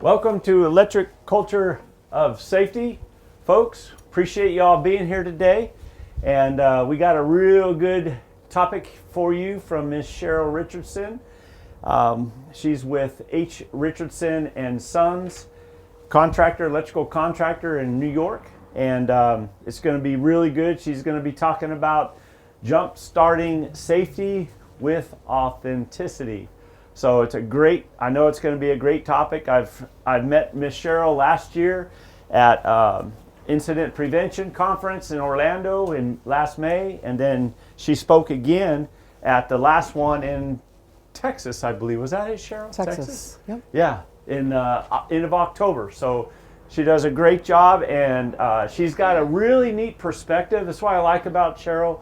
Welcome to Electric Culture of Safety, folks. Appreciate y'all being here today. And we got a real good topic for you from Miss Cheryl Richardson. She's with H. Richardson and Sons, electrical contractor in New York. And it's going to be really good. She's going to be talking about jump-starting safety with authenticity. So I know it's going to be a great topic. I've met Miss Cheryl last year at Incident Prevention Conference in Orlando in last May, and then she spoke again at the last one in Texas, I believe. Was that it, Cheryl? Texas. Yep. Yeah, in end of October. So she does a great job, and she's got a really neat perspective. That's what I like about Cheryl.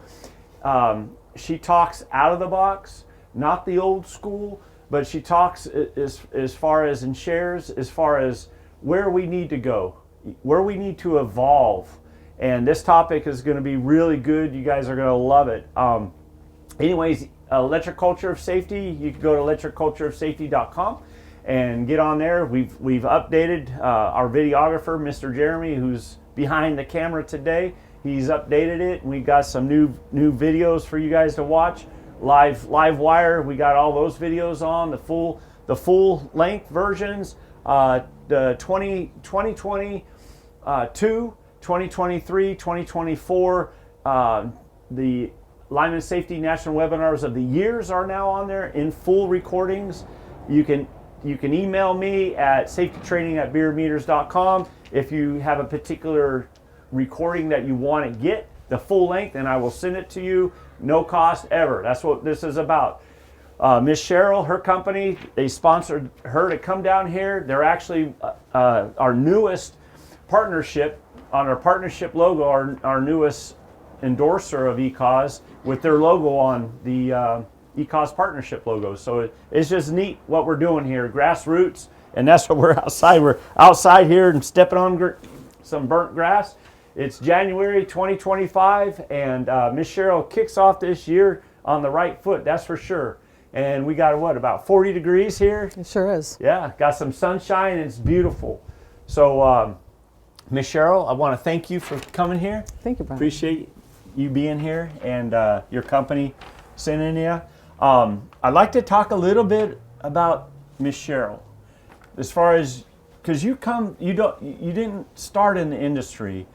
She talks out of the box, not the old school, but she talks as far as and shares as far as where we need to go, where we need to evolve. And this topic is going to be really good. You guys are going to love it. Anyways, Electric Culture of Safety, you can go to electriccultureofsafety.com and get on there. We've updated our videographer, Mr. Jeremy, who's behind the camera today. He's updated it, and we've got some new videos for you guys to watch. Live wire, we got all those videos on the full length versions. The 2022, 2023, 2024, the Lineman Safety National Webinars of the Years are now on there in full recordings. You can email me at safetytraining@bierermeters.com if you have a particular recording that you want to get the full length, and I will send it to you. No cost ever. That's what this is about. Miss Cheryl, her company, they sponsored her to come down here. They're actually our newest partnership. On our partnership logo, our newest endorser of ECOS with their logo on the ECOS partnership logo. So it's just neat what we're doing here, grassroots, and that's what we're outside. We're outside here and stepping on some burnt grass. It's January 2025, and Miss Cheryl kicks off this year on the right foot, that's for sure. And we got, about 40 degrees here? It sure is. Yeah, got some sunshine, and it's beautiful. So, Miss Cheryl, I want to thank you for coming here. Thank you, Brian. Appreciate you being here and your company sending you. I'd like to talk a little bit about Miss Cheryl, as far as, because you didn't start in the industry,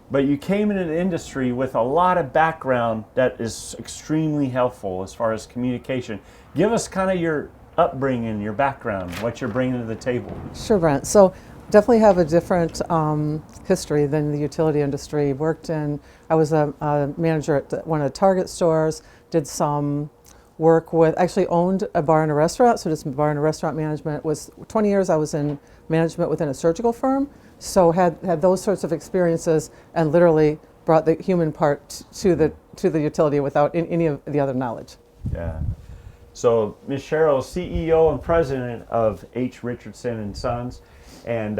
but you came into the industry with a lot of background that is extremely helpful as far as communication. Give us kind of your upbringing, your background, what you're bringing to the table. Sure, Brent. So definitely have a different history than the utility industry. I was a manager at one of the Target stores, did some work with, actually owned a bar and a restaurant, so did some bar and a restaurant management. 20 years I was in management within a surgical firm. So had those sorts of experiences and literally brought the human part to the utility without any of the other knowledge. Yeah. So Ms. Cheryl, CEO and president of H. Richardson and Sons, and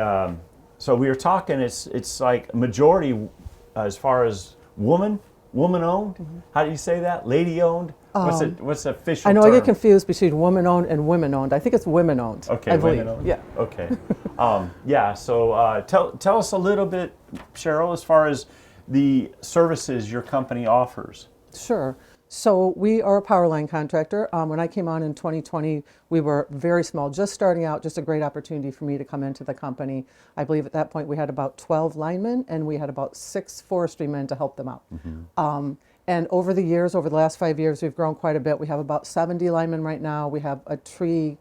so we were talking. It's like majority as far as woman owned. Mm-hmm. How do you say that? Lady owned. What's the official I know term? I get confused between woman owned and women owned. I think it's women owned. Okay, I believe. women owned. Yeah. Okay. Yeah. So tell us a little bit, Cheryl, as far as the services your company offers. Sure. So we are a powerline contractor. When I came on in 2020, we were very small, just starting out, just a great opportunity for me to come into the company. I believe at that point we had about 12 linemen and we had about 6 forestry men to help them out. Mm-hmm. And over the years, over the last 5 years, we've grown quite a bit. We have about 70 linemen right now. We have a tree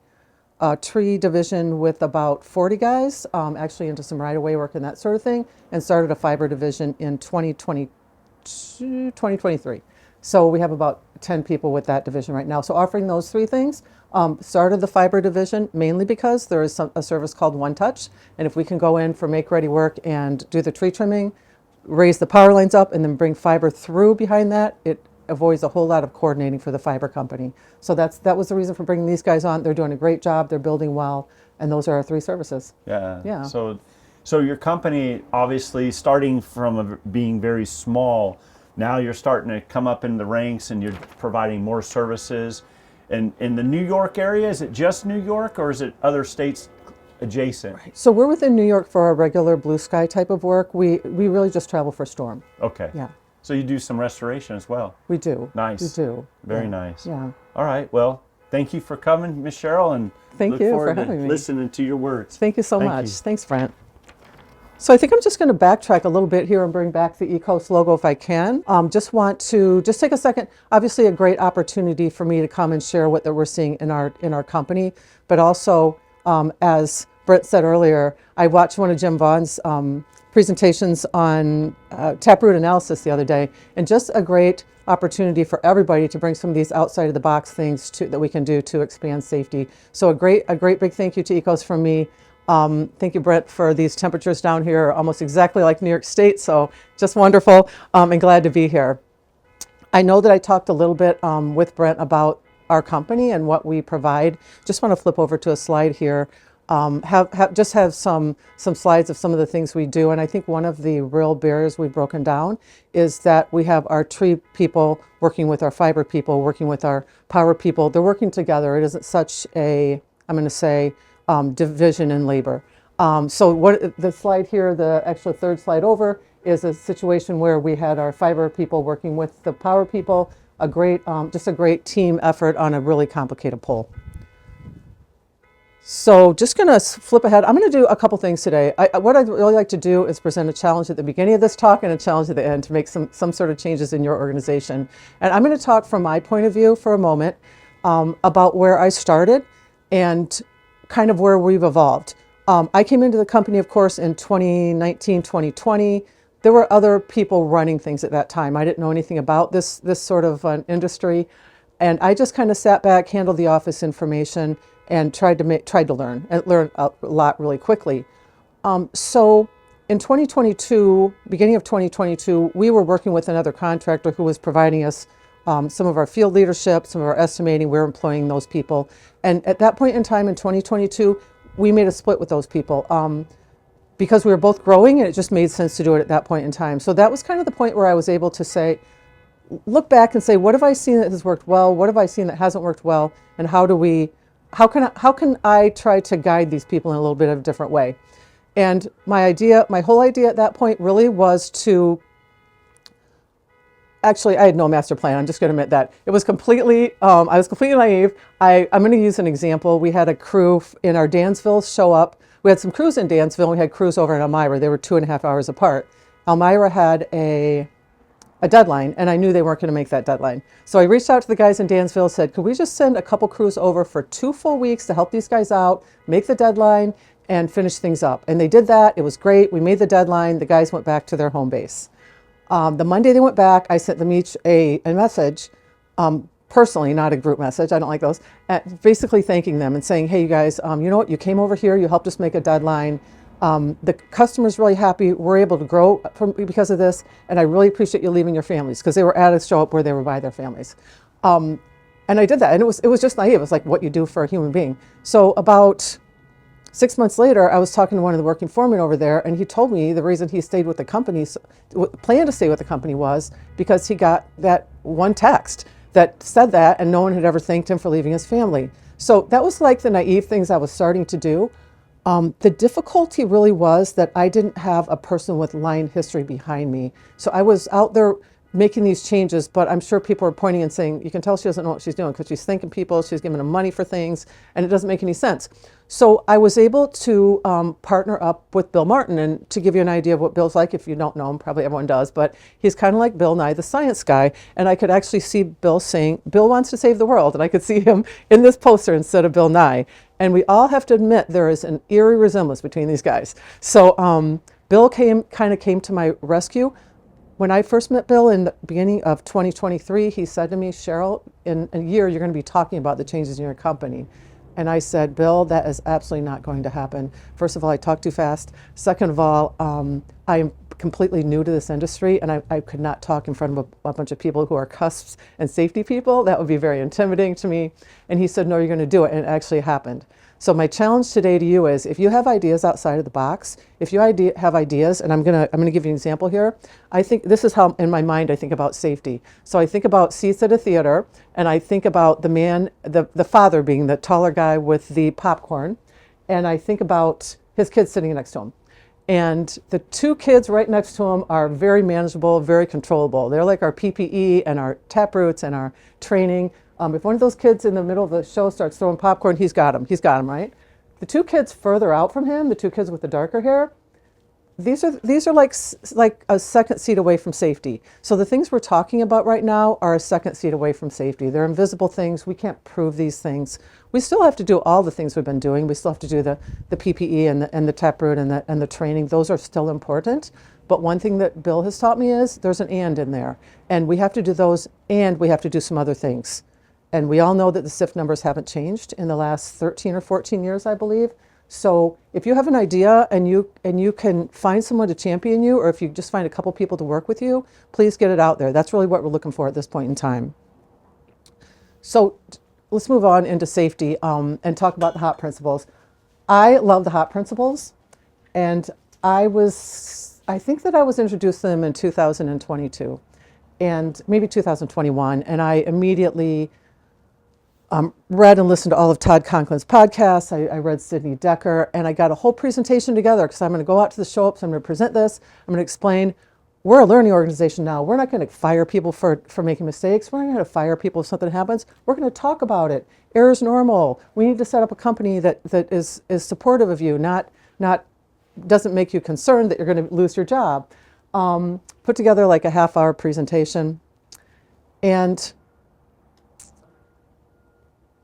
division with about 40 guys, actually into some right-of-way work and that sort of thing, and started a fiber division in 2023. So we have about 10 people with that division right now. So offering those 3 things, started the fiber division mainly because there is a service called One Touch, and if we can go in for make-ready work and do the tree trimming, raise the power lines up, and then bring fiber through behind that, it avoids a whole lot of coordinating for the fiber company. So that was the reason for bringing these guys on. They're doing a great job. They're building well, and those are our 3 services. Yeah. So your company, obviously, starting from being very small, now you're starting to come up in the ranks, and you're providing more services. And in the New York area, is it just New York, or is it other states adjacent. So we're within New York for our regular blue sky type of work. We really just travel for storm. Okay. Yeah, So you do some restoration as well. we do. Nice. We do. Very Yeah. nice. Yeah. All right. Well, thank you for coming, Miss Cheryl, and Thank look you forward for to having me. listening to your words. Thank you so Thank much. you. Thanks, Brent. So I think I'm just going to backtrack a little bit here and bring back the ECOS logo if I can. Just want to just take a second. Obviously, a great opportunity for me to come and share what that we're seeing in our company, but also as Brett said earlier, I watched one of Jim Vaughn's presentations on taproot analysis the other day, and just a great opportunity for everybody to bring some of these outside of the box things that we can do to expand safety. So a great big thank you to ECOS from me. Thank you, Brett, for these temperatures down here, almost exactly like New York State. So just wonderful, and glad to be here. I know that I talked a little bit with Brent about our company and what we provide. Just want to flip over to a slide here. Have some slides of some of the things we do. And I think one of the real barriers we've broken down is that we have our tree people working with our fiber people, working with our power people. They're working together. It isn't such a, I'm going to say, division in labor. So what the slide here, the actual third slide over, is a situation where we had our fiber people working with the power people, just a great team effort on a really complicated pole. So just going to flip ahead. I'm going to do a couple things today. What I'd really like to do is present a challenge at the beginning of this talk and a challenge at the end to make some sort of changes in your organization. And I'm going to talk from my point of view for a moment about where I started and kind of where we've evolved. I came into the company, of course, in 2019, 2020. There were other people running things at that time. I didn't know anything about this sort of an industry. And I just kind of sat back, handled the office information, and tried to learn a lot really quickly. So in 2022, beginning of 2022, we were working with another contractor who was providing us some of our field leadership, some of our estimating. We were employing those people. And at that point in time in 2022, we made a split with those people because we were both growing, and it just made sense to do it at that point in time. So that was kind of the point where I was able to look back and say, what have I seen that has worked well? What have I seen that hasn't worked well? And how can I try to guide these people in a little bit of a different way? And my whole idea at that point really was to, actually, I had no master plan. I'm just going to admit that. It was completely, I was completely naive. I'm going to use an example. We had a crew in our Dansville show up. We had some crews in Dansville, and we had crews over in Elmira. They were 2.5 hours apart. Elmira had a deadline, and I knew they weren't going to make that deadline. So I reached out to the guys in Dansville, said, could we just send a couple crews over for 2 full weeks to help these guys out, make the deadline, and finish things up? And they did that. It was great. We made the deadline. The guys went back to their home base. The Monday they went back, I sent them each a message, personally, not a group message. I don't like those. Basically thanking them and saying, hey, you guys, you know what? You came over here. You helped us make a deadline. The customer's really happy. We're able to grow because of this, and I really appreciate you leaving your families, because they were at a show up where they were by their families. And I did that, and it was just naive. It was like what you do for a human being. So about 6 months later, I was talking to one of the working foremen over there, and he told me the reason he stayed with the company, planned to stay with the company, was because he got that one text that said that, and no one had ever thanked him for leaving his family. So that was like the naive things I was starting to do. The difficulty really was that I didn't have a person with line history behind me. So I was out there making these changes, but I'm sure people are pointing and saying, you can tell she doesn't know what she's doing, because she's thanking people, she's giving them money for things, and it doesn't make any sense. So I was able to partner up with Bill Martin. And to give you an idea of what Bill's like, if you don't know him, probably everyone does, but he's kind of like Bill Nye, the science guy. And I could actually see Bill saying, Bill wants to save the world. And I could see him in this poster instead of Bill Nye. And we all have to admit there is an eerie resemblance between these guys. So Bill came to my rescue. When I first met Bill in the beginning of 2023, he said to me, Cheryl, in a year, you're going to be talking about the changes in your company. And I said, Bill, that is absolutely not going to happen. First of all, I talk too fast. Second of all, I am completely new to this industry, and I could not talk in front of a bunch of people who are cusps and safety people. That would be very intimidating to me. And he said, no, you're going to do it. And it actually happened. So my challenge today to you is, if you have ideas outside of the box, if you have ideas, and I'm gonna give you an example here. I think this is how, in my mind, I think about safety. So I think about seats at a theater, and I think about the father being the taller guy with the popcorn, and I think about his kids sitting next to him. And the two kids right next to him are very manageable, very controllable. They're like our PPE and our taproots and our training. If one of those kids in the middle of the show starts throwing popcorn, he's got him. He's got him, right? The two kids further out from him, the two kids with the darker hair, these are like a second seat away from safety. So the things we're talking about right now are a second seat away from safety. They're invisible things. We can't prove these things. We still have to do all the things we've been doing. We still have to do the PPE and the taproot and the training. Those are still important. But one thing that Bill has taught me is there's an and in there. And we have to do those, and we have to do some other things. And we all know that the SIF numbers haven't changed in the last 13 or 14 years, I believe. So if you have an idea and you can find someone to champion you, or if you just find a couple people to work with you, please get it out there. That's really what we're looking for at this point in time. So let's move on into safety and talk about the HOT principles. I love the HOT principles, and I think that I was introduced to them in 2022 and maybe 2021, and I immediately read and listened to all of Todd Conklin's podcasts. I read Sidney Decker, and I got a whole presentation together because I'm going to go out to the show-ups. I'm going to present this. I'm going to explain, we're a learning organization now. We're not going to fire people for making mistakes. We're not going to fire people if something happens. We're going to talk about it. Error's normal. We need to set up a company that is supportive of you, not doesn't make you concerned that you're going to lose your job. Put together like a half-hour presentation, and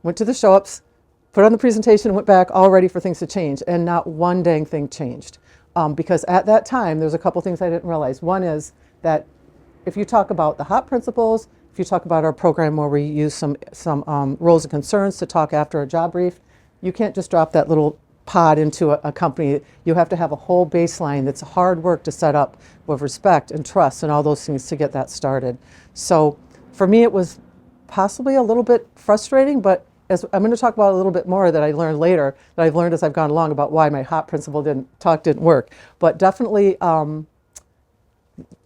went to the show-ups, put on the presentation, went back, all ready for things to change, and not one dang thing changed. Because at that time, there's a couple things I didn't realize. One is that if you talk about the HOT principles, if you talk about our program where we use some roles and concerns to talk after a job brief, you can't just drop that little pod into a company. You have to have a whole baseline that's hard work to set up with respect and trust and all those things to get that started. So for me, it was possibly a little bit frustrating, but as I'm going to talk about a little bit more that I learned later, that I've learned as I've gone along about why my HOT principle didn't work. But definitely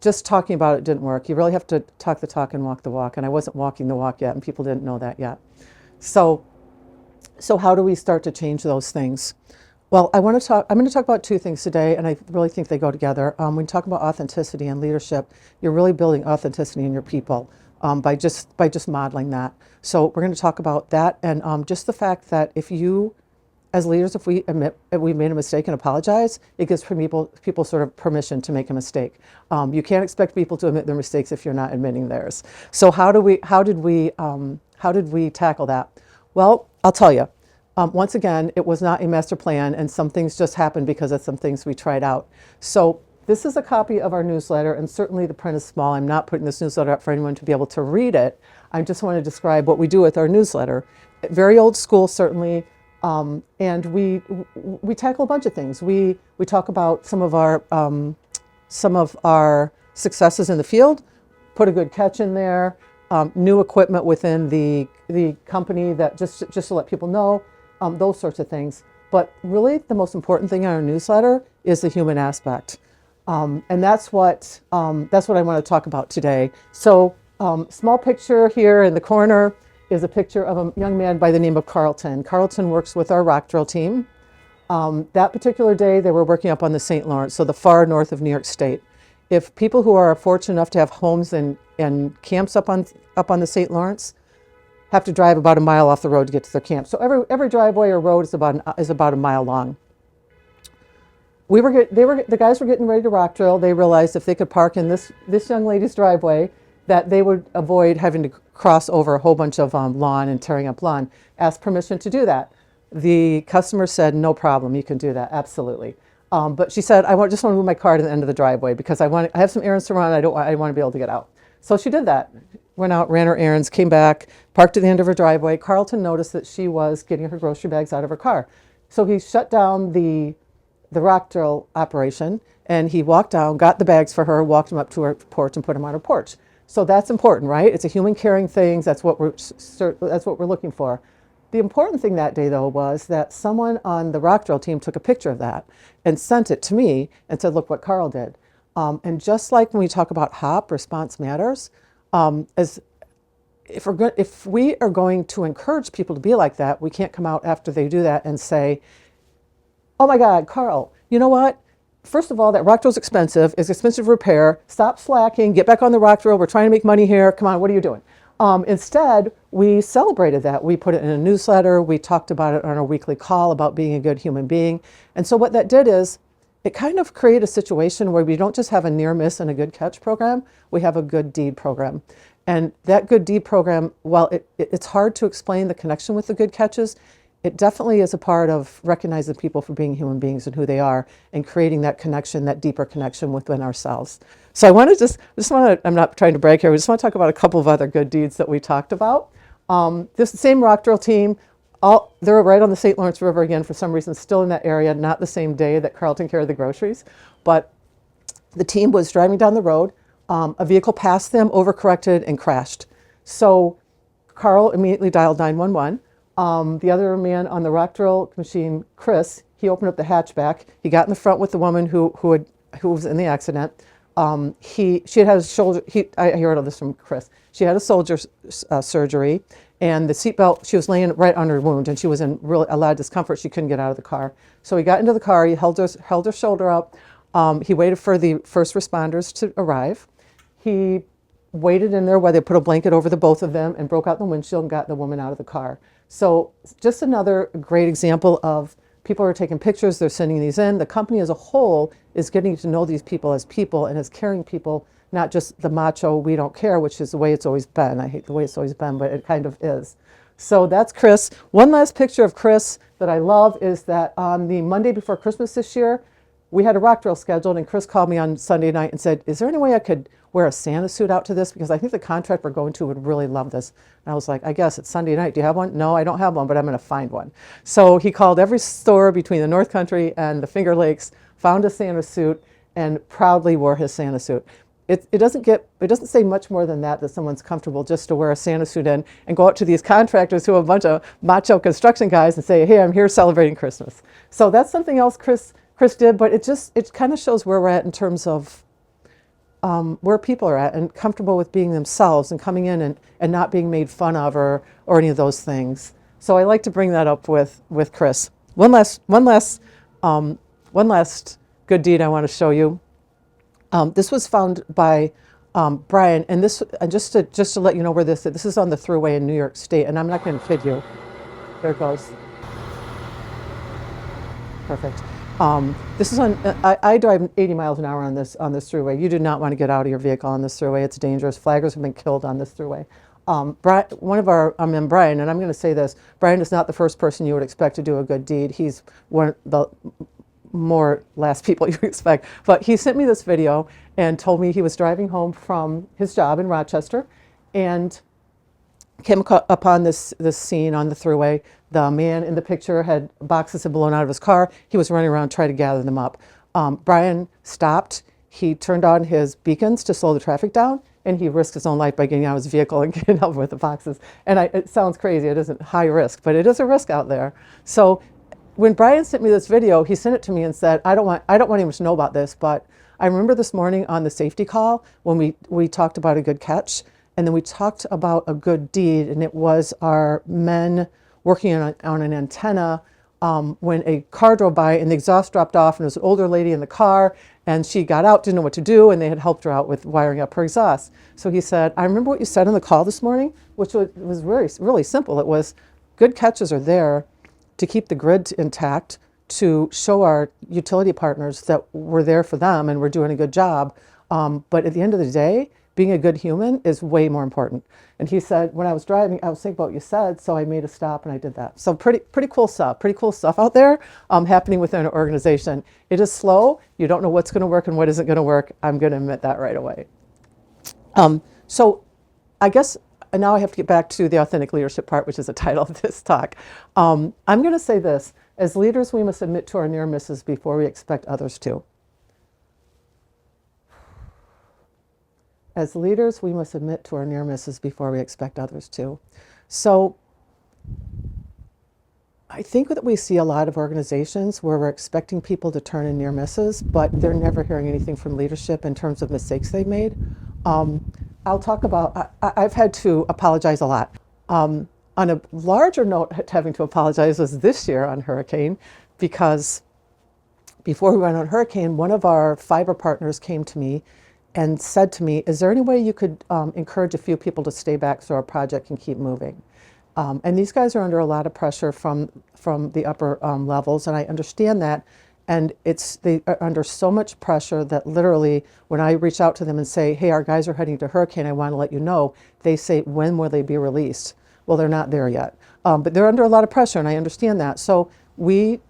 just talking about it didn't work. You really have to talk the talk and walk the walk. And I wasn't walking the walk yet, and people didn't know that yet. So how do we start to change those things? Well, I'm going to talk about two things today, and I really think they go together. When you talk about authenticity and leadership, you're really building authenticity in your people by just modeling that. So we're going to talk about that, and just the fact that if you, as leaders, if we admit that we made a mistake and apologize, it gives people sort of permission to make a mistake. You can't expect people to admit their mistakes if you're not admitting theirs. So how did we tackle that? Well, I'll tell you. Once again, it was not a master plan, and some things just happened because of some things we tried out. So this is a copy of our newsletter, and certainly the print is small. I'm not putting this newsletter up for anyone to be able to read it. I just want to describe what we do with our newsletter. Very old school, certainly, and we tackle a bunch of things. We talk about some of our successes in the field, put a good catch in there, new equipment within the company that just to let people know, those sorts of things. But really, the most important thing in our newsletter is the human aspect. And that's what I want to talk about today. So small picture here in the corner is a picture of a young man by the name of Carlton. Carlton works with our rock drill team. That particular day, they were working up on the St. Lawrence, so the far north of New York State. If people who are fortunate enough to have homes and camps up on the St. Lawrence have to drive about a mile off the road to get to their camp. So every driveway or road is about a mile long. The guys were getting ready to rock drill. They realized if they could park in this young lady's driveway, that they would avoid having to cross over a whole bunch of lawn and tearing up lawn. Asked permission to do that. The customer said, no problem, you can do that, absolutely. But she said, just want to move my car to the end of the driveway because I have some errands to run. I want to be able to get out. So she did that. Went out, ran her errands, came back, parked at the end of her driveway. Carlton noticed that she was getting her grocery bags out of her car. So he shut down the rock drill operation, and he walked down, got the bags for her, walked them up to her porch, and put them on her porch. So that's important, right? It's a human caring thing. That's what we're looking for. The important thing that day, though, was that someone on the rock drill team took a picture of that and sent it to me and said, look what Carl did. And just like when we talk about HOP, response matters, if we are going to encourage people to be like that, we can't come out after they do that and say, oh my God, Carl, you know what? First of all, that rock drill's expensive. It's expensive to repair. Stop slacking. Get back on the rock drill. We're trying to make money here. Come on, what are you doing? Instead, we celebrated that. We put it in a newsletter. We talked about it on our weekly call about being a good human being. And so what that did is it kind of created a situation where we don't just have a near miss and a good catch program, we have a good deed program. And that good deed program, while it's hard to explain the connection with the good catches, it definitely is a part of recognizing people for being human beings and who they are and creating that connection, that deeper connection within ourselves. So I want to I'm not trying to brag here, we just want to talk about a couple of other good deeds that we talked about. This same rock drill team, they're right on the St. Lawrence River again, for some reason, still in that area, not the same day that Carlton carried the groceries, but the team was driving down the road. A vehicle passed them, overcorrected, and crashed. So Carl immediately dialed 911. The other man on the rock drill machine, Chris, he opened up the hatchback. He got in the front with the woman who was in the accident. She had had a shoulder. I heard all this from Chris. She had a shoulder surgery, and the seatbelt. She was laying right under her wound, and she was in really a lot of discomfort. She couldn't get out of the car. So he got into the car. He held her shoulder up. He waited for the first responders to arrive. He waited in there while they put a blanket over the both of them and broke out the windshield and got the woman out of the car. So just another great example of people are taking pictures, they're sending these in. The company as a whole is getting to know these people and as caring people, not just the macho, we don't care, which is the way it's always been. I hate the way it's always been, but it kind of is. So that's Chris. One last picture of Chris that I love is that on the Monday before Christmas this year, we had a rock drill scheduled, and Chris called me on Sunday night and said, is there any way I could wear a Santa suit out to this? Because I think the contract we're going to would really love this. And I was like, I guess it's Sunday night. Do you have one? No, I don't have one, but I'm going to find one. So he called every store between the North Country and the Finger Lakes, found a Santa suit, and proudly wore his Santa suit. It doesn't say much more than that someone's comfortable just to wear a Santa suit in and go out to these contractors who are a bunch of macho construction guys and say, hey, I'm here celebrating Christmas. So that's something else Chris did, but it kind of shows where we're at in terms of where people are at and comfortable with being themselves and coming in and not being made fun of or any of those things. So I like to bring that up with Chris. One last good deed I want to show you. This was found by Brian, and just to let you know where this is on the Thruway in New York State, and I'm not going to kid you. There it goes. Perfect. This is on. I drive 80 miles an hour on this thruway. You do not want to get out of your vehicle on this thruway. It's dangerous. Flaggers have been killed on this thruway. Brian, and I'm going to say this. Brian is not the first person you would expect to do a good deed. He's one of the more last people you expect. But he sent me this video and told me he was driving home from his job in Rochester, and came upon this scene on the thruway. The man in the picture had boxes had blown out of his car. He was running around trying to gather them up. Brian stopped. He turned on his beacons to slow the traffic down, and he risked his own life by getting out of his vehicle and getting up with the boxes. And it sounds crazy. It isn't high risk, but it is a risk out there. So when Brian sent me this video, he sent it to me and said, I don't want anyone to know about this, but I remember this morning on the safety call when we talked about a good catch. And then we talked about a good deed, and it was our men working on an antenna when a car drove by and the exhaust dropped off, and there was an older lady in the car, and she got out, didn't know what to do, and they had helped her out with wiring up her exhaust. So he said, I remember what you said on the call this morning, which was really simple. It was good catches are there to keep the grid intact, to show our utility partners that we're there for them and we're doing a good job. But at the end of the day, being a good human is way more important. And he said, when I was driving, I was thinking about what you said, so I made a stop and I did that. So pretty cool stuff out there happening within an organization. It is slow. You don't know what's going to work and what isn't going to work. I'm going to admit that right away. So I guess now I have to get back to the authentic leadership part, which is the title of this talk. I'm going to say this. As leaders, we must admit to our near misses before we expect others to. As leaders, we must admit to our near misses before we expect others to. So I think that we see a lot of organizations where we're expecting people to turn in near misses, but they're never hearing anything from leadership in terms of mistakes they've made. I'll talk about, I've had to apologize a lot. On a larger note, having to apologize was this year on hurricane, because before we went on hurricane, one of our fiber partners came to me and said to me, is there any way you could encourage a few people to stay back so our project can keep moving? And these guys are under a lot of pressure from the upper levels, and I understand that. And they are under so much pressure that literally when I reach out to them and say, hey, our guys are heading to hurricane, I want to let you know, they say, when will they be released? Well, they're not there yet. But they're under a lot of pressure, and I understand that. So we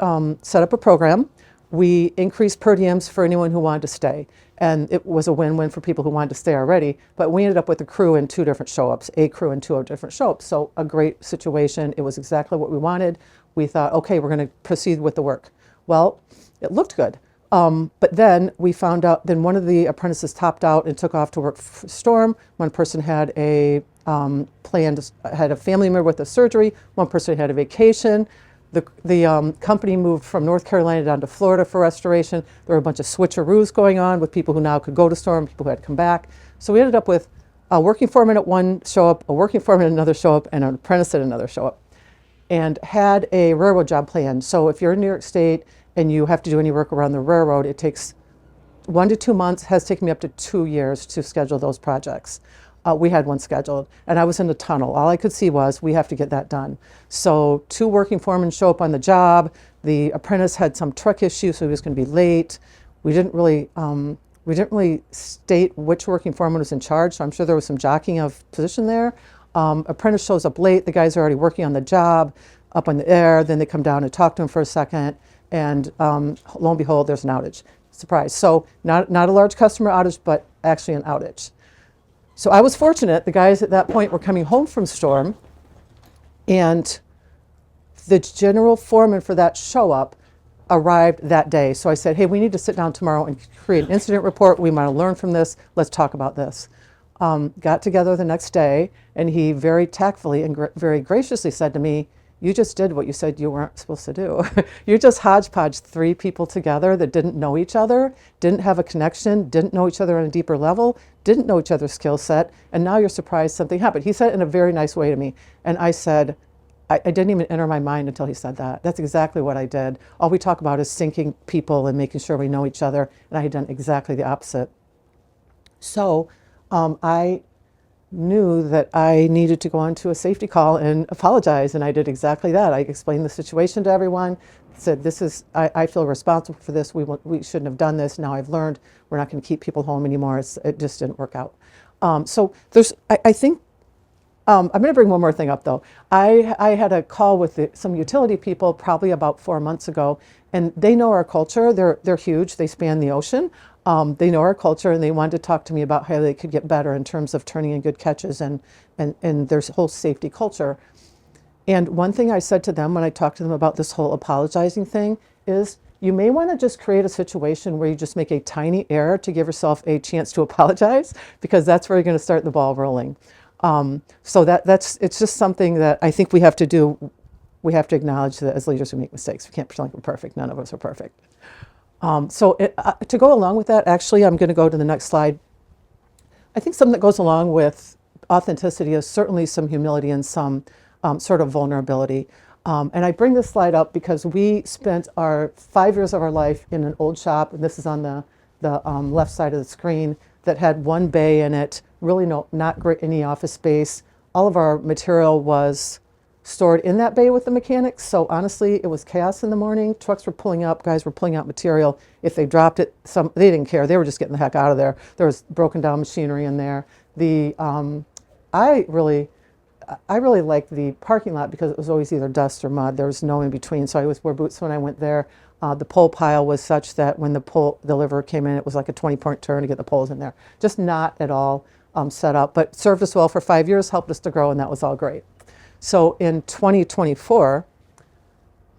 set up a program. We increased per diems for anyone who wanted to stay. And it was a win-win for people who wanted to stay already. But we ended up with a crew and 2 different show-ups, a crew and 2 different show-ups. So a great situation. It was exactly what we wanted. We thought, okay, we're going to proceed with the work. Well, it looked good. But then we found out, then one of the apprentices topped out and took off to work for Storm. One person had a had a family member with a surgery. One person had a vacation. The company moved from North Carolina down to Florida for restoration. There were a bunch of switcheroos going on with people who now could go to Storm, people who had to come back. So we ended up with a working foreman at one show-up, a working foreman at another show-up, and an apprentice at another show-up, and had a railroad job planned. So if you're in New York State and you have to do any work around the railroad, it takes 1 to 2 months, has taken me up to 2 years to schedule those projects. We had one scheduled, and I was in the tunnel. All I could see was, we have to get that done. So 2 working foremen show up on the job. The apprentice had some truck issue, so he was going to be late. We didn't really state which working foreman was in charge, so I'm sure there was some jockeying of position there. Apprentice shows up late. The guys are already working on the job, up in the air. Then they come down and talk to him for a second, and lo and behold, there's an outage. Surprise. So not a large customer outage, but actually an outage. So I was fortunate. The guys at that point were coming home from Storm, and the general foreman for that show-up arrived that day. So I said, hey, we need to sit down tomorrow and create an incident report. We want to learn from this. Let's talk about this. Got together the next day, and he very tactfully and very graciously said to me, you just did what you said you weren't supposed to do. You just hodgepodged 3 people together that didn't know each other, didn't have a connection, didn't know each other on a deeper level, didn't know each other's skill set, and now you're surprised something happened. He said it in a very nice way to me, and I said, I didn't even enter my mind until he said that. That's exactly what I did. All we talk about is syncing people and making sure we know each other, and I had done exactly the opposite. So I knew that I needed to go on to a safety call and apologize, and I did exactly that. I explained the situation to everyone, said, I feel responsible for this, we shouldn't have done this, now I've learned we're not going to keep people home anymore, it just didn't work out. So I think, I'm going to bring one more thing up though. I had a call with some utility people probably about 4 months ago, and they know our culture, they're huge, they span the ocean. They know our culture, and they wanted to talk to me about how they could get better in terms of turning in good catches and their whole safety culture. And one thing I said to them when I talked to them about this whole apologizing thing is, you may want to just create a situation where you just make a tiny error to give yourself a chance to apologize, because that's where you're going to start the ball rolling. So it's just something that I think we have to do. We have to acknowledge that as leaders we make mistakes. We can't pretend like we're perfect. None of us are perfect. To go along with that, actually, I'm going to go to the next slide. I think something that goes along with authenticity is certainly some humility and some sort of vulnerability. And I bring this slide up because we spent our 5 years of our life in an old shop, and this is on the left side of the screen, that had 1 bay in it, really not great any office space. All of our material was stored in that bay with the mechanics. So honestly, it was chaos in the morning. Trucks were pulling up, guys were pulling out material. If they dropped it, they didn't care. They were just getting the heck out of there. There was broken down machinery in there. I really liked the parking lot because it was always either dust or mud. There was no in between. So I always wore boots when I went there. The pole pile was such that when the deliverer came in, it was like a 20-point turn to get the poles in there. Just not at all set up, but served us well for 5 years, helped us to grow, and that was all great. So in 2024,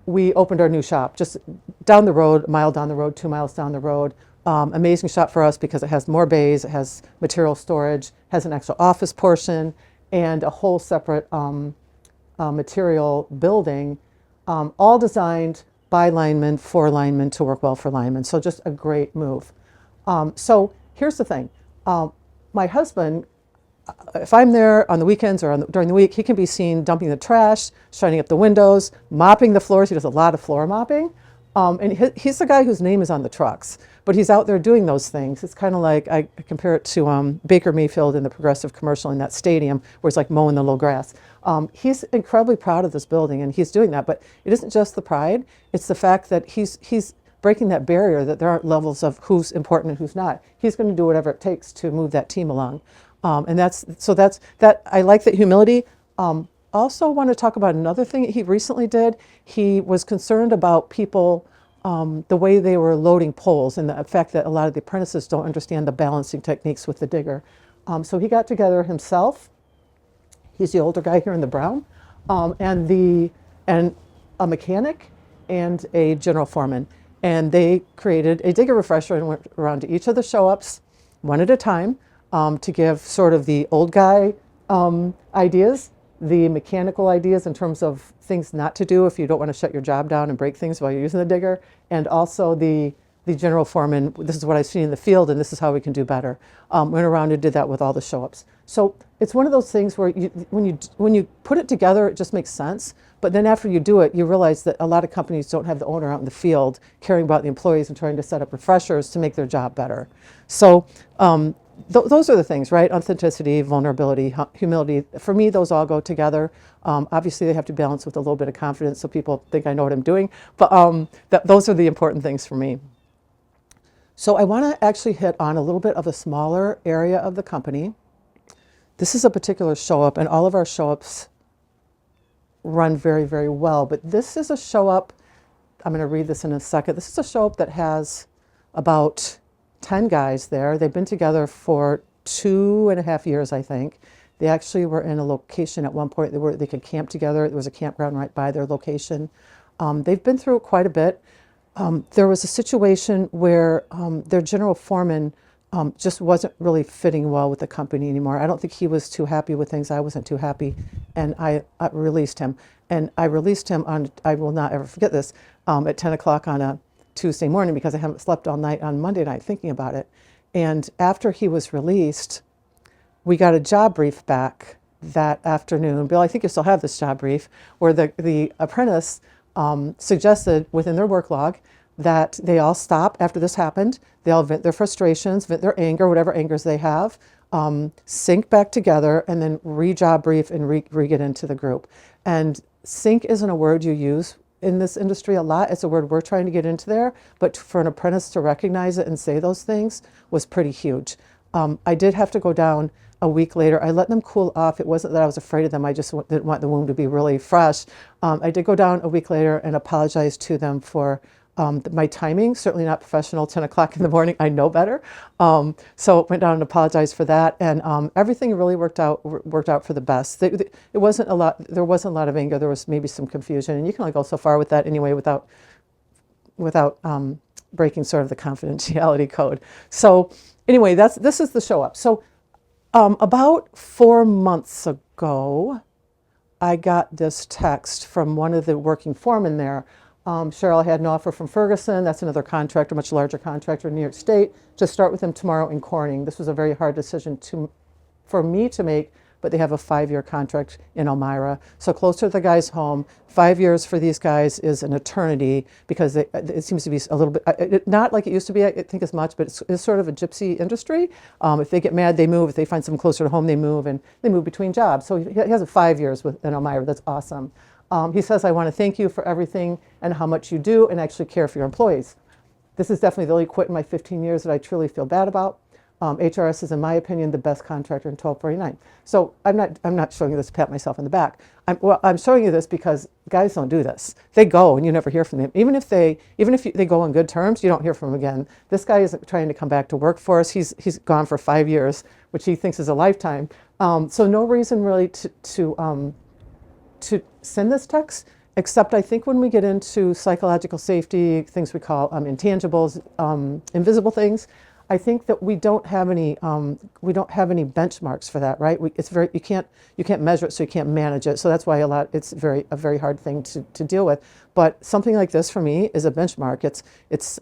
we opened our new shop just down the road, a mile down the road, 2 miles down the road. Amazing shop for us because it has more bays, it has material storage, has an extra office portion, and a whole separate material building, all designed by linemen, for linemen, to work well for linemen. So just a great move. So here's the thing. My husband, if I'm there on the weekends or during the week, he can be seen dumping the trash, shining up the windows, mopping the floors. He does a lot of floor mopping. And he's the guy whose name is on the trucks, but he's out there doing those things. It's kind of like I compare it to Baker Mayfield in the Progressive commercial in that stadium where it's like mowing the little grass. He's incredibly proud of this building, and he's doing that. But it isn't just the pride; it's the fact that he's breaking that barrier that there aren't levels of who's important and who's not. He's going to do whatever it takes to move that team along, and that's that. I like that humility. Also want to talk about another thing he recently did. He was concerned about people, the way they were loading poles and the fact that a lot of the apprentices don't understand the balancing techniques with the digger. So he got together himself. He's the older guy here in the brown, and a mechanic and a general foreman. And they created a digger refresher and went around to each of the show-ups one at a time to give sort of the old guy ideas, the mechanical ideas in terms of things not to do if you don't want to shut your job down and break things while you're using the digger, and also the general foreman, this is what I've seen in the field and this is how we can do better. Went around and did that with all the show-ups. So it's one of those things where when you put it together, it just makes sense. But then after you do it, you realize that a lot of companies don't have the owner out in the field caring about the employees and trying to set up refreshers to make their job better. So those are the things, right? Authenticity, vulnerability, humility. For me, those all go together. Obviously, they have to balance with a little bit of confidence so people think I know what I'm doing. But those are the important things for me. So I want to actually hit on a little bit of a smaller area of the company. This is a particular show-up, and all of our show-ups run very, very well. But this is a show-up, I'm going to read this in a second. This is a show-up that has about 10 guys there. They've been together for 2.5 years, I think. They actually were in a location at one point they could camp together. There was a campground right by their location. They've been through quite a bit. There was a situation where their general foreman just wasn't really fitting well with the company anymore. I don't think he was too happy with things. I wasn't too happy, and I released him. And I released him on, I will not ever forget this, at 10 o'clock on a Tuesday morning because I haven't slept all night on Monday night thinking about it. And after he was released, we got a job brief back that afternoon. Bill, I think you still have this job brief, where the apprentice suggested within their work log that they all stop after this happened. They all vent their frustrations, vent their anger, whatever angers they have, sync back together, and then re-job brief and re-get into the group. And sync isn't a word you use in this industry a lot. It's a word we're trying to get into there, but for an apprentice to recognize it and say those things was pretty huge. I did have to go down a week later. I let them cool off. It wasn't that I was afraid of them. I just didn't want the wound to be really fresh. I did go down a week later and apologize to them for my timing, certainly not professional, 10 o'clock in the morning. I know better. So went down and apologized for that. And everything really worked out for the best. It wasn't a lot, there wasn't a lot of anger. There was maybe some confusion. And you can only go so far with that anyway without breaking sort of the confidentiality code. So anyway, this is the show up. So about 4 months ago, I got this text from one of the working foremen there. Cheryl, I had an offer from Ferguson. That's another contractor, much larger contractor in New York State, to start with them tomorrow in Corning. This was a very hard decision for me to make, but they have a 5-year contract in Elmira. So closer to the guy's home. 5 years for these guys is an eternity because it seems to be a little bit, not like it used to be, I think as much, but it's sort of a gypsy industry. If they get mad, they move. If they find something closer to home, they move, and they move between jobs. So he has a 5 years in Elmira. That's awesome. He says, I want to thank you for everything and how much you do and actually care for your employees. This is definitely the only quit in my 15 years that I truly feel bad about. HRS is, in my opinion, the best contractor in 1249. So I'm not showing you this to pat myself on the back. I'm showing you this because guys don't do this. They go and you never hear from them. Even if they go on good terms, you don't hear from them again. This guy isn't trying to come back to work for us. He's gone for 5 years, which he thinks is a lifetime. So no reason really to send this text, except I think when we get into psychological safety, things we call intangibles, invisible things, I think that we don't have any benchmarks for that, right? You can't measure it, so you can't manage it. So that's why it's a very hard thing to deal with. But something like this for me is a benchmark. It's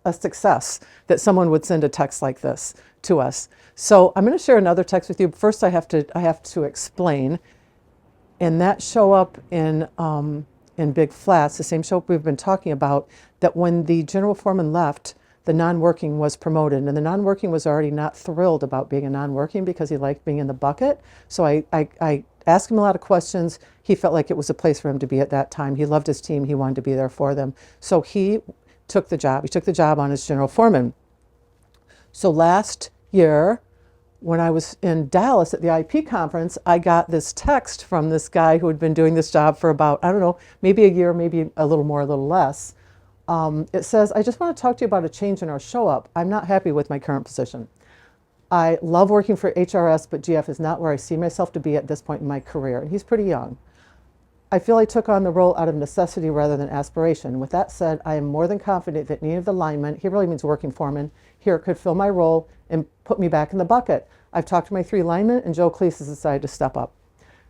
a success that someone would send a text like this to us. So I'm going to share another text with you. First, I have to explain. And that show up in in Big Flats, the same show up we've been talking about, that when the general foreman left, the non-working was promoted, and the non-working was already not thrilled about being a non-working because he liked being in the bucket. So I asked him a lot of questions. He felt like it was a place for him to be at that time. He loved his team. He wanted to be there for them. So he took the job. He took the job on as general foreman. So last year, when I was in Dallas at the IP conference, I got this text from this guy who had been doing this job for about, I don't know, maybe a year, maybe a little more, a little less. It says, I just want to talk to you about a change in our show up. I'm not happy with my current position. I love working for HRS, but GF is not where I see myself to be at this point in my career. And he's pretty young. I feel I took on the role out of necessity rather than aspiration. With that said, I am more than confident that any of the linemen, he really means working foreman, here could fill my role and put me back in the bucket. I've talked to my 3 linemen, and Joe Cleese has decided to step up.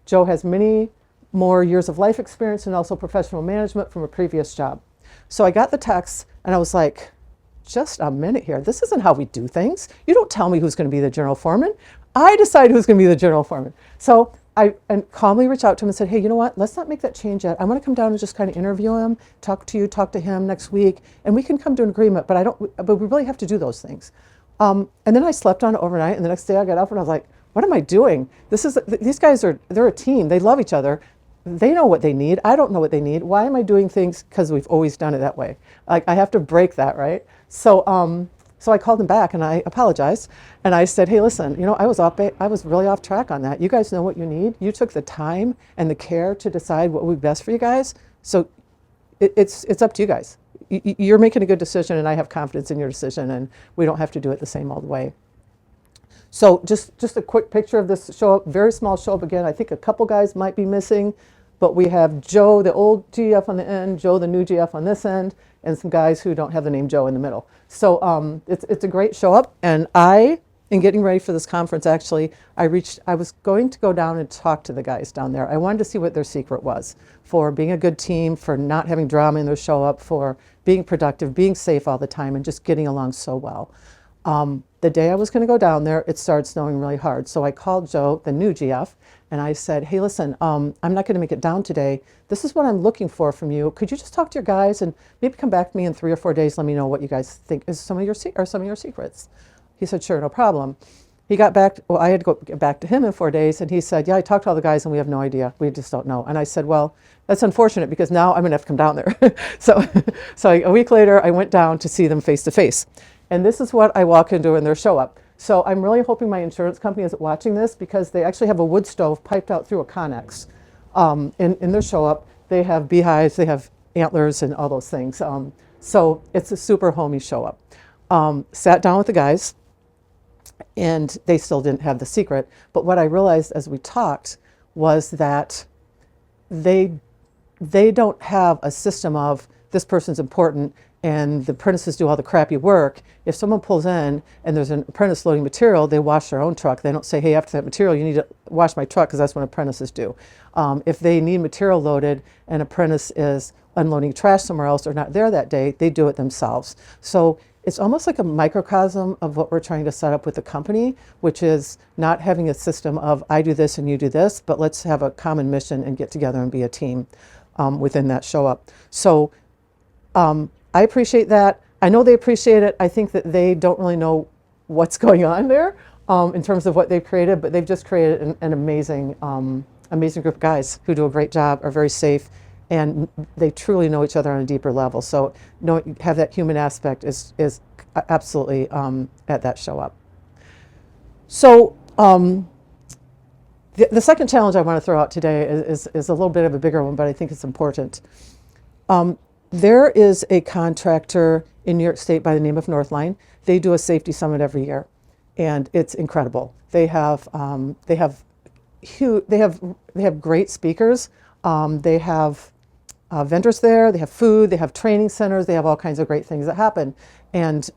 Joe has many more years of life experience and also professional management from a previous job. So I got the text, and I was like, just a minute here. This isn't how we do things. You don't tell me who's going to be the general foreman. I decide who's going to be the general foreman. So I calmly reached out to him and said, hey, you know what? Let's not make that change yet. I want to come down and just kind of interview him, talk to him next week, and we can come to an agreement. But we really have to do those things. And then I slept on it overnight, and the next day I got up and I was like, what am I doing? These guys they're a team. They love each other. They know what they need. I don't know what they need. Why am I doing things? Because we've always done it that way. Like, I have to break that, right? So I called him back and I apologized. And I said, hey, listen, I was really off track on that. You guys know what you need. You took the time and the care to decide what would be best for you guys. So it's up to you guys. You're making a good decision, and I have confidence in your decision, and we don't have to do it the same all the way. So just a quick picture of this show up, very small show up again. I think a couple guys might be missing, but we have Joe, the old GF on the end, Joe, the new GF on this end, and some guys who don't have the name Joe in the middle. So it's a great show up, and in getting ready for this conference, actually, I was going to go down and talk to the guys down there. I wanted to see what their secret was for being a good team, for not having drama in their show up, for being productive, being safe all the time, and just getting along so well. The day I was going to go down there, it started snowing really hard. So I called Joe, the new GF, and I said, hey, listen, I'm not going to make it down today. This is what I'm looking for from you. Could you just talk to your guys and maybe come back to me in 3 or 4 days? Let me know what you guys think is some of your secrets. He said, sure, no problem. He got back, I had to go get back to him in 4 days, and he said, yeah, I talked to all the guys and we have no idea. We just don't know. And I said, well, that's unfortunate because now I'm going to have to come down there. So a week later, I went down to see them face to face. And this is what I walk into in their show up. So I'm really hoping my insurance company isn't watching this, because they actually have a wood stove piped out through a Connex. In their show up, they have beehives, they have antlers and all those things. So it's a super homey show up. Sat down with the guys, and they still didn't have the secret. But what I realized as we talked was that they don't have a system of this person's important and the apprentices do all the crappy work. If someone pulls in and there's an apprentice loading material, they wash their own truck. They don't say, hey, after that material, you need to wash my truck, because that's what apprentices do. If they need material loaded and an apprentice is unloading trash somewhere else or not there that day, they do it themselves. So it's almost like a microcosm of what we're trying to set up with the company, which is not having a system of I do this and you do this, but let's have a common mission and get together and be a team within that show up. So I appreciate that. I know they appreciate it. I think that they don't really know what's going on there in terms of what they've created, but they've just created an amazing group of guys who do a great job, are very safe, and they truly know each other on a deeper level. So have that human aspect is absolutely at that show up. So the second challenge I want to throw out today is a little bit of a bigger one, but I think it's important. There is a contractor in New York State by the name of Northline. They do a safety summit every year, and it's incredible. They have great speakers. They have vendors there. They have food. They have training centers. They have all kinds of great things that happen, and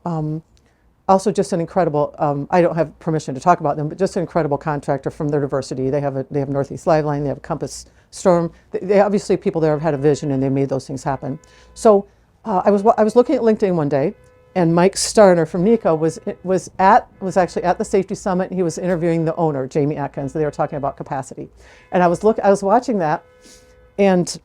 also just an incredible. I don't have permission to talk about them, but just an incredible contractor from their diversity. They have Northeast Liveline. They have Compass Storm. They obviously, people there have had a vision and they made those things happen. So I was looking at LinkedIn one day, and Mike Starner from NECO was actually at the safety summit, and he was interviewing the owner, Jamie Atkins. They were talking about capacity, and I was watching that, and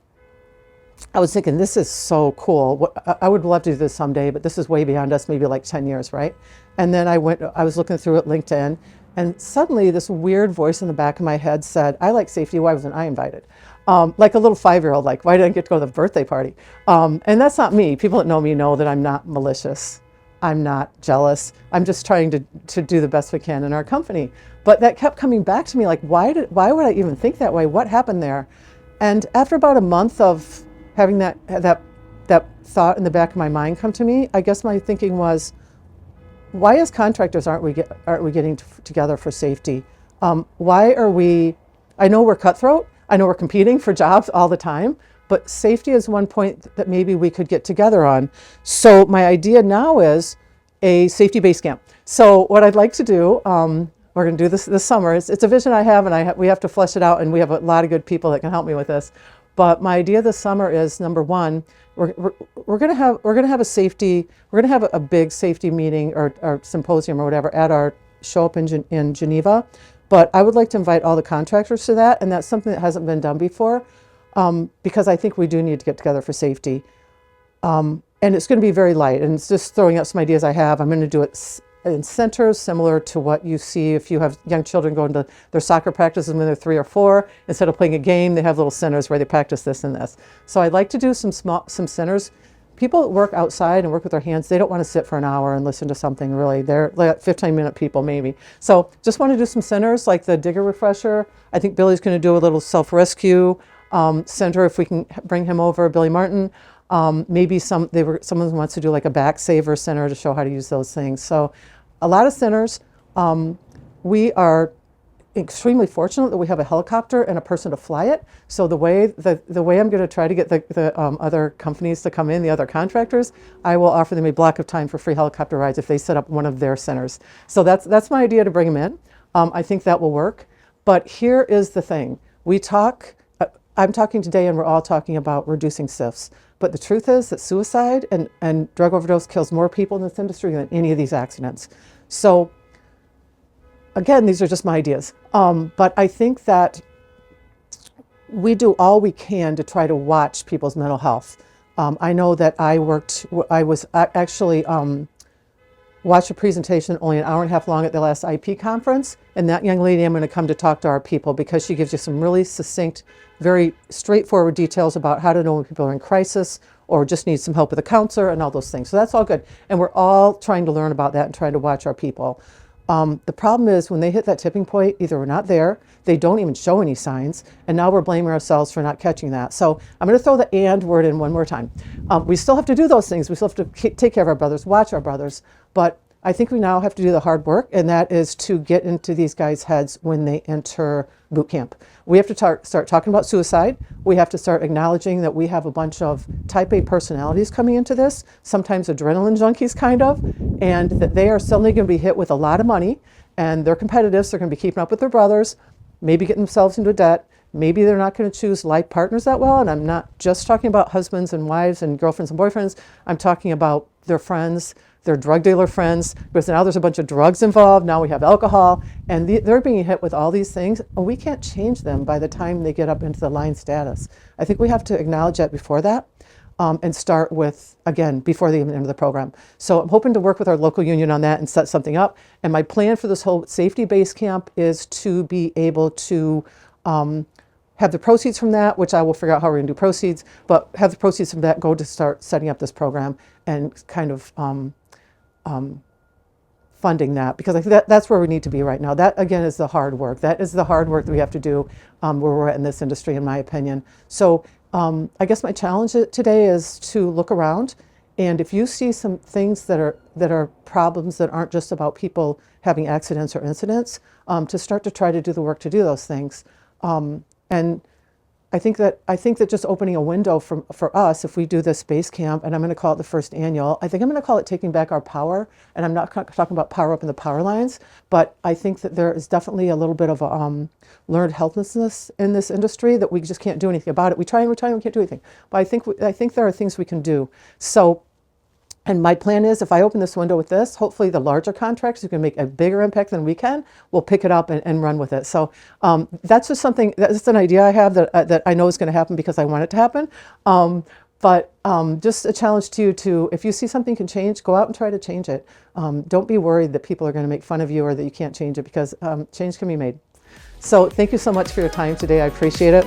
I was thinking, this is so cool. I would love to do this someday, but this is way beyond us, maybe like 10 years, right? And then I was looking through at LinkedIn, and suddenly this weird voice in the back of my head said, I like safety, why wasn't I invited? Like a little 5-year-old, like, why didn't I get to go to the birthday party? And that's not me. People that know me know that I'm not malicious. I'm not jealous. I'm just trying to do the best we can in our company. But that kept coming back to me, like, why would I even think that way? What happened there? And after about a month of having that thought in the back of my mind come to me, I guess my thinking was, why as contractors aren't we getting together for safety? Why are we? I know we're cutthroat. I know we're competing for jobs all the time, but safety is one point that maybe we could get together on. So my idea now is a safety base camp. So what I'd like to do, we're going to do this summer. It's a vision I have, and we have to flesh it out, and we have a lot of good people that can help me with this. But my idea this summer is, number one, we're going to have a big safety meeting or symposium or whatever at our show up in Geneva. But I would like to invite all the contractors to that, and that's something that hasn't been done before, because I think we do need to get together for safety. And it's going to be very light, and it's just throwing out some ideas I have. I'm going to do it in centers similar to what you see if you have young children going to their soccer practices when they're 3 or 4. Instead of playing a game, they have little centers where they practice this and this. So I'd like to do some centers. People that work outside and work with their hands, they don't want to sit for an hour and listen to something really. They're like 15-minute people maybe. So just want to do some centers like the digger refresher. I think Billy's going to do a little self-rescue center if we can bring him over, Billy Martin. Maybe someone wants to do like a back saver center to show how to use those things. So a lot of centers. We are extremely fortunate that we have a helicopter and a person to fly it. So the way I'm going to try to get the other companies to come in, the other contractors, I will offer them a block of time for free helicopter rides if they set up one of their centers. So that's my idea to bring them in. I think that will work. But here is the thing. I'm talking today and we're all talking about reducing SIFs. But the truth is that suicide and drug overdose kills more people in this industry than any of these accidents. So again, these are just my ideas. But I think that we do all we can to try to watch people's mental health. I know that I actually watched a presentation only an hour and a half long at the last IP conference. And that young lady, I'm going to come to talk to our people because she gives you some really succinct, very straightforward details about how to know when people are in crisis or just need some help with a counselor and all those things. So that's all good. And we're all trying to learn about that and trying to watch our people. The problem is when they hit that tipping point, either we're not there, they don't even show any signs, and now we're blaming ourselves for not catching that. So I'm going to throw the "and" word in one more time. We still have to do those things. We still have to take care of our brothers, watch our brothers, but I think we now have to do the hard work, and that is to get into these guys' heads when they enter boot camp. We have to start talking about suicide. We have to start acknowledging that we have a bunch of type A personalities coming into this, sometimes adrenaline junkies kind of, and that they are suddenly going to be hit with a lot of money, and they're competitive, so they're going to be keeping up with their brothers, maybe getting themselves into debt. Maybe they're not going to choose life partners that well, and I'm not just talking about husbands and wives and girlfriends and boyfriends. I'm talking about their friends, their drug dealer friends, because now there's a bunch of drugs involved. Now we have alcohol, and they're being hit with all these things, and we can't change them by the time they get up into the line status. I think we have to acknowledge that before that, and start with, again, before they even enter the program. So I'm hoping to work with our local union on that and set something up. And my plan for this whole safety base camp is to be able to have the proceeds from that, which I will figure out how we're going to do proceeds, but have the proceeds from that go to start setting up this program and kind of funding that, because I think that's where we need to be right now. That, again, is the hard work. That is the hard work that we have to do where we're at in this industry, in my opinion. So I guess my challenge today is to look around, and if you see some things that are problems that aren't just about people having accidents or incidents, to start to try to do the work to do those things. And I think that just opening a window for us, if we do this base camp, and I'm going to call it the first annual, I think I'm going to call it Taking Back Our Power. And I'm not talking about power up in the power lines, but I think that there is definitely a little bit of a learned helplessness in this industry that we just can't do anything about it. We try and we can't do anything. But I think there are things we can do. So And my plan is, if I open this window with this, hopefully the larger contracts who can make a bigger impact than we can will pick it up and run with it. So that's just something, that's an idea I have that I know is going to happen because I want it to happen. But just a challenge to you to, if you see something can change, go out and try to change it. Don't be worried that people are going to make fun of you or that you can't change it, because change can be made. So thank you so much for your time today. I appreciate it.